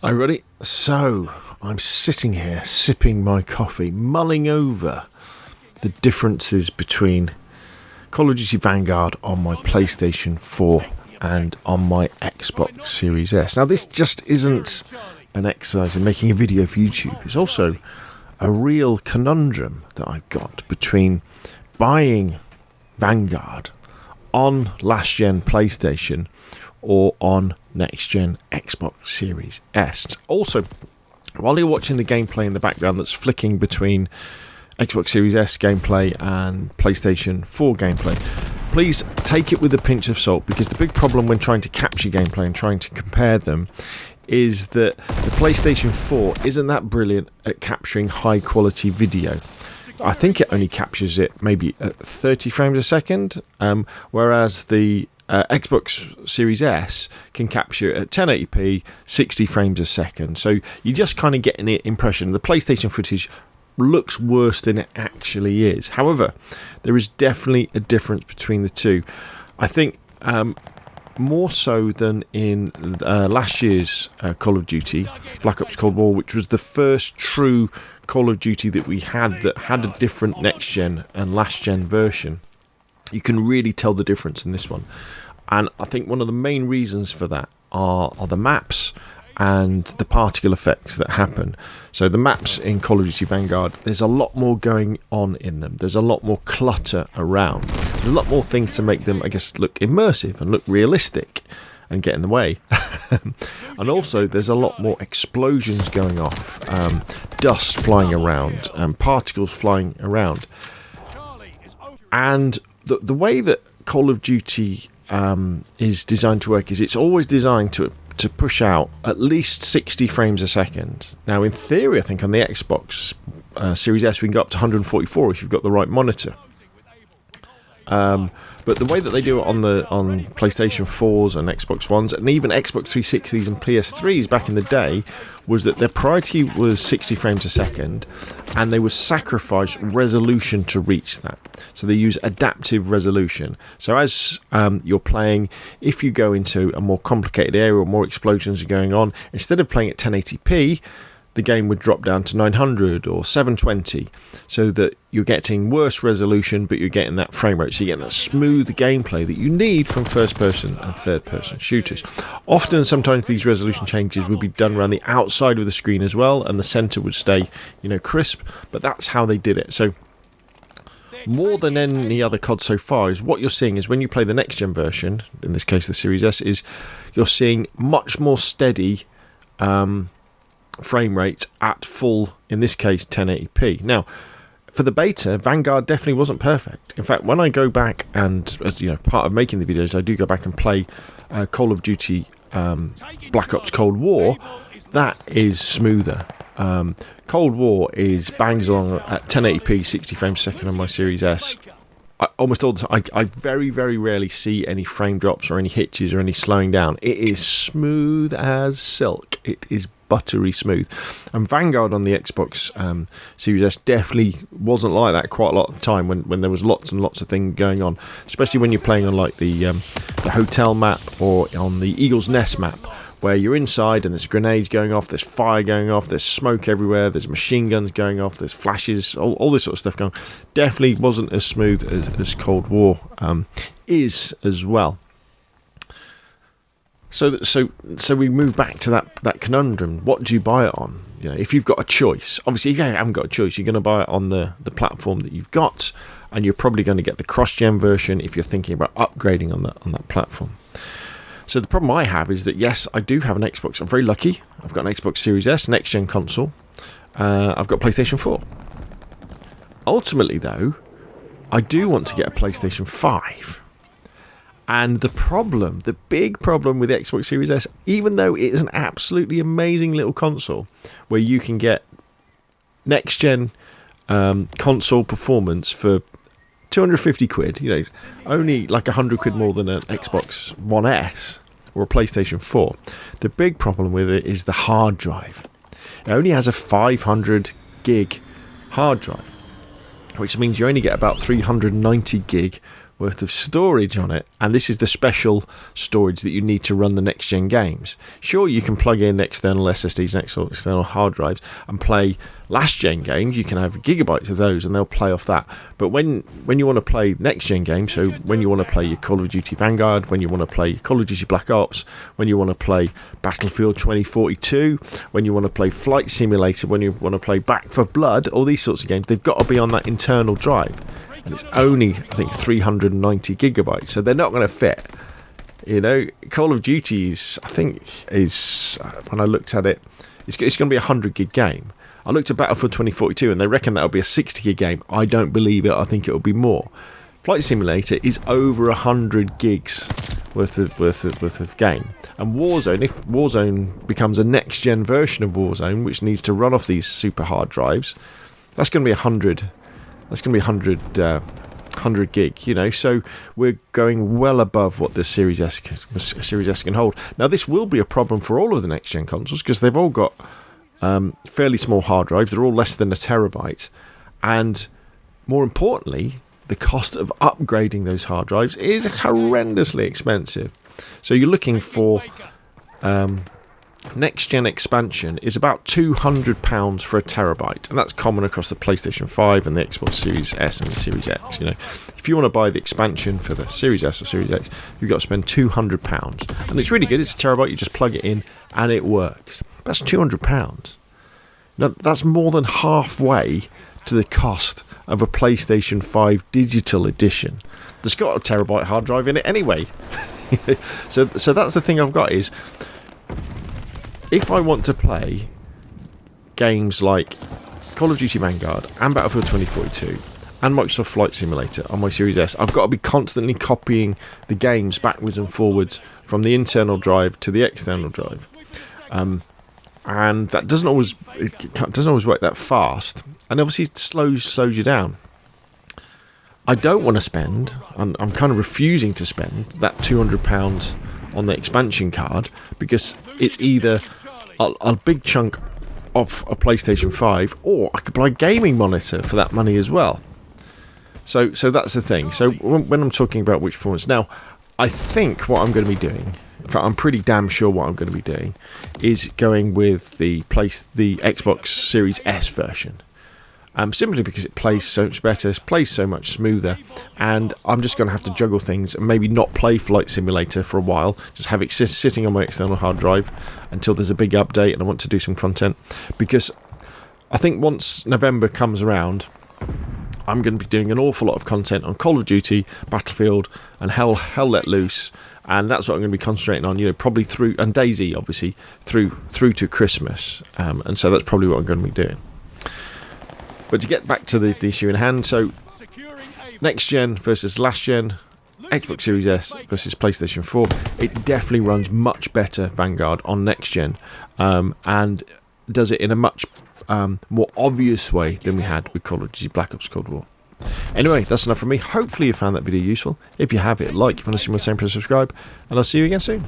Are you ready? So, I'm sitting here sipping my coffee, mulling over the differences between Call of Duty Vanguard on my PlayStation 4 and on my Xbox Series S. Now, this just isn't an exercise in making a video for YouTube. It's also a real conundrum that I've got between buying Vanguard on last-gen PlayStation or on next-gen Xbox Series S. Also, while you're watching the gameplay in the background that's flicking between Xbox Series S gameplay and PlayStation 4 gameplay, please take it with a pinch of salt, because the big problem when trying to capture gameplay and trying to compare them is that the PlayStation 4 isn't that brilliant at capturing high-quality video. I think it only captures it maybe at 30 frames a second, whereas the Xbox Series S can capture it at 1080p, 60 frames a second. So you just kind of get an impression. The PlayStation footage looks worse than it actually is. However, there is definitely a difference between the two. I think more so than in last year's Call of Duty, Black Ops Cold War, which was the first true Call of Duty that we had that had a different next-gen and last-gen version. You can really tell the difference in this one. And I think one of the main reasons for that are the maps and the particle effects that happen. So the maps in Call of Duty Vanguard, there's a lot more going on in them. There's a lot more clutter around. There's a lot more things to make them, I guess, look immersive and look realistic and get in the way. And also there's a lot more explosions going off, dust flying around, particles flying around. And the way that Call of Duty is designed to work is it's always designed to push out at least 60 frames a second. Now, in theory, I think on the Xbox Series S we can go up to 144 if you've got the right monitor. But the way that they do it on PlayStation 4s and Xbox Ones and even Xbox 360s and PS3s back in the day was that their priority was 60 frames a second, and they would sacrifice resolution to reach that. So they use adaptive resolution. So as you're playing, if you go into a more complicated area or more explosions are going on, instead of playing at 1080p, the game would drop down to 900 or 720, so that you're getting worse resolution, but you're getting that frame rate. So you're getting that smooth gameplay that you need from first-person and third-person shooters. Often, sometimes these resolution changes would be done around the outside of the screen as well, and the center would stay, crisp. But that's how they did it. So more than any other COD so far, is what you're seeing is when you play the next-gen version, in this case the Series S, is you're seeing much more steady frame rate at full, in this case 1080p. Now, for the beta, Vanguard definitely wasn't perfect. In fact, when I go back and, as part of making the videos, I do go back and play Call of Duty Black Ops Cold War. That is smoother. Cold War is bangs along at 1080p, 60 frames a second on my Series S. Almost all the time, I very, very rarely see any frame drops or any hitches or any slowing down. It is smooth as silk. It is buttery smooth. And Vanguard on the Xbox Series S definitely wasn't like that quite a lot of the time when there was lots and lots of things going on, especially when you're playing on like the hotel map or on the Eagle's Nest map, where you're inside and there's grenades going off, there's fire going off, there's smoke everywhere, there's machine guns going off, there's flashes, all this sort of stuff going on. Definitely wasn't as smooth as Cold War is as well. So we move back to that conundrum. What do you buy it on? If you've got a choice, obviously if you haven't got a choice, you're going to buy it on the platform that you've got, and you're probably going to get the cross-gen version if you're thinking about upgrading on that platform. So the problem I have is that, yes, I do have an Xbox. I'm very lucky. I've got an Xbox Series S, next-gen console. I've got PlayStation 4. Ultimately, though, I do want to get a PlayStation 5. And the big problem with the Xbox Series S, even though it is an absolutely amazing little console where you can get next-gen console performance for 250 quid, only like 100 quid more than an Xbox One S or a PlayStation 4. The big problem with it is the hard drive. It only has a 500 gig hard drive, which means you only get about 390 gig worth of storage on it, and this is the special storage that you need to run the next gen games. Sure, you can plug in external SSDs and external hard drives and play last gen games. You can have gigabytes of those and they'll play off that. But when you want to play next gen games, so when you want to play your Call of Duty Vanguard, when you want to play Call of Duty Black Ops, when you want to play Battlefield 2042, when you want to play Flight Simulator, when you want to play Back 4 Blood, all these sorts of games, they've got to be on that internal drive. And it's only, I think, 390 gigabytes, so they're not going to fit. You know, Call of Duty is, I think, when I looked at it, it's going to be a 100 gig game. I looked at Battlefield 2042 and they reckon that'll be a 60 gig game. I don't believe it. I think it'll be more. Flight Simulator is over 100 gigs worth of game. And Warzone, if Warzone becomes a next gen version of Warzone, which needs to run off these super hard drives, that's going to be 100. That's going to be 100 gig, you know, so we're going well above what the Series S can hold. Now, this will be a problem for all of the next-gen consoles because they've all got fairly small hard drives. They're all less than a terabyte. And more importantly, the cost of upgrading those hard drives is horrendously expensive. So you're looking for... next gen expansion is about £200 for a terabyte, and that's common across the PlayStation 5 and the Xbox Series S and the Series X. You know, if you want to buy the expansion for the Series S or Series X, you've got to spend £200, and it's really good. It's a terabyte. You just plug it in and it works. That's £200. Now that's more than halfway to the cost of a PlayStation 5 digital edition that's got a terabyte hard drive in it anyway. so that's the thing I've got is, if I want to play games like Call of Duty Vanguard and Battlefield 2042 and Microsoft Flight Simulator on my Series S, I've got to be constantly copying the games backwards and forwards from the internal drive to the external drive. And that doesn't always work that fast, and obviously it slows you down. I don't want to spend, I'm kind of refusing to spend that £200 on the expansion card, because it's either a big chunk of a PlayStation 5, or I could buy a gaming monitor for that money as well. So that's the thing. So when I'm talking about which performance, now I think what I'm going to be doing, in fact I'm pretty damn sure what I'm going to be doing, is going with the Xbox Series S version. Simply because it plays so much better, it plays so much smoother, and I'm just going to have to juggle things and maybe not play Flight Simulator for a while, just have it sitting on my external hard drive until there's a big update and I want to do some content, because I think once November comes around, I'm going to be doing an awful lot of content on Call of Duty, Battlefield, and Hell Let Loose, and that's what I'm going to be concentrating on, you know, probably through, and DayZ obviously, through to Christmas, and so that's probably what I'm going to be doing. But to get back to the issue in hand, so next gen versus last gen, Xbox Series S versus PlayStation 4, it definitely runs much better Vanguard on next gen, and does it in a much more obvious way than we had with Call of Duty Black Ops Cold War. Anyway, that's enough from me. Hopefully you found that video useful. If you have it, like. If you want to see more, same, press subscribe, and I'll see you again soon.